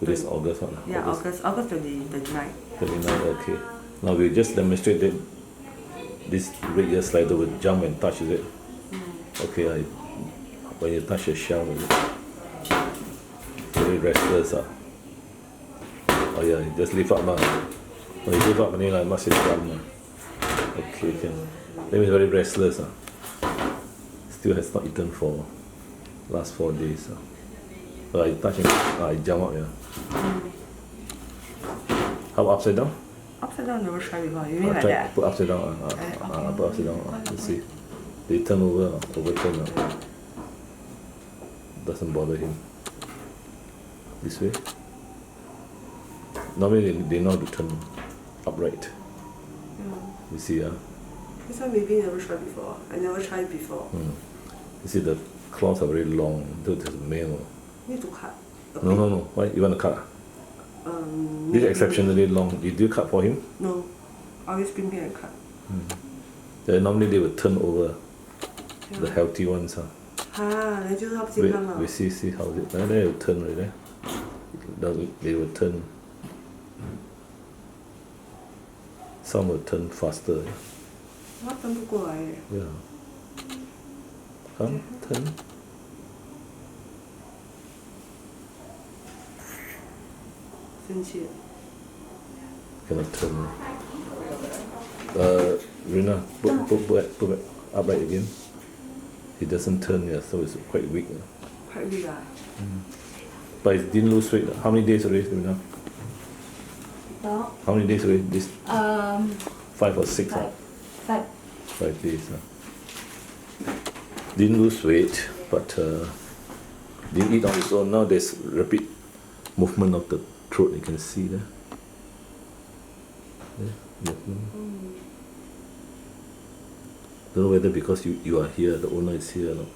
Today's August, what? Yeah, August 29. 29, okay. Now we just demonstrated this red ear slider will jump and touch, is it? Okay, when you touch the shell, is it? Very restless. Oh yeah, you just lift up now. When you lift up, I must say jump. Okay, can. That means very restless. Still has not eaten for last 4 days. So I touch him, I jump up, yeah. How upside down? Upside down never try before. You mean like that? Put upside down. Put upside down. Let's see. They turn over, overturn. Doesn't bother him. This way. Normally they know how to turn upright. You see, This one maybe never tried before. I never tried before. You see the claws are very long. This is male. Need to cut. No. Why you want to cut? This is exceptionally long. Did you cut for him? No. Always bring me and cut. Normally they will turn over. The healthy ones. 那就是他不健康了。 We see how it. Then they will turn right there. They will turn. Some will turn faster. 他turn 不过来耶。Yeah. Come, turn. Cannot turn. Rina, put back upright again. He doesn't turn, yeah, so it's quite weak. Quite weak. But it didn't lose weight. How many days already, Rina? Well, How many days already? This 5 or 6? 5. 5 days. Didn't lose weight, but didn't eat on its own. Now there's rapid movement of the throat. You can see there. Movement. Don't know whether because you are here, the owner is here or not.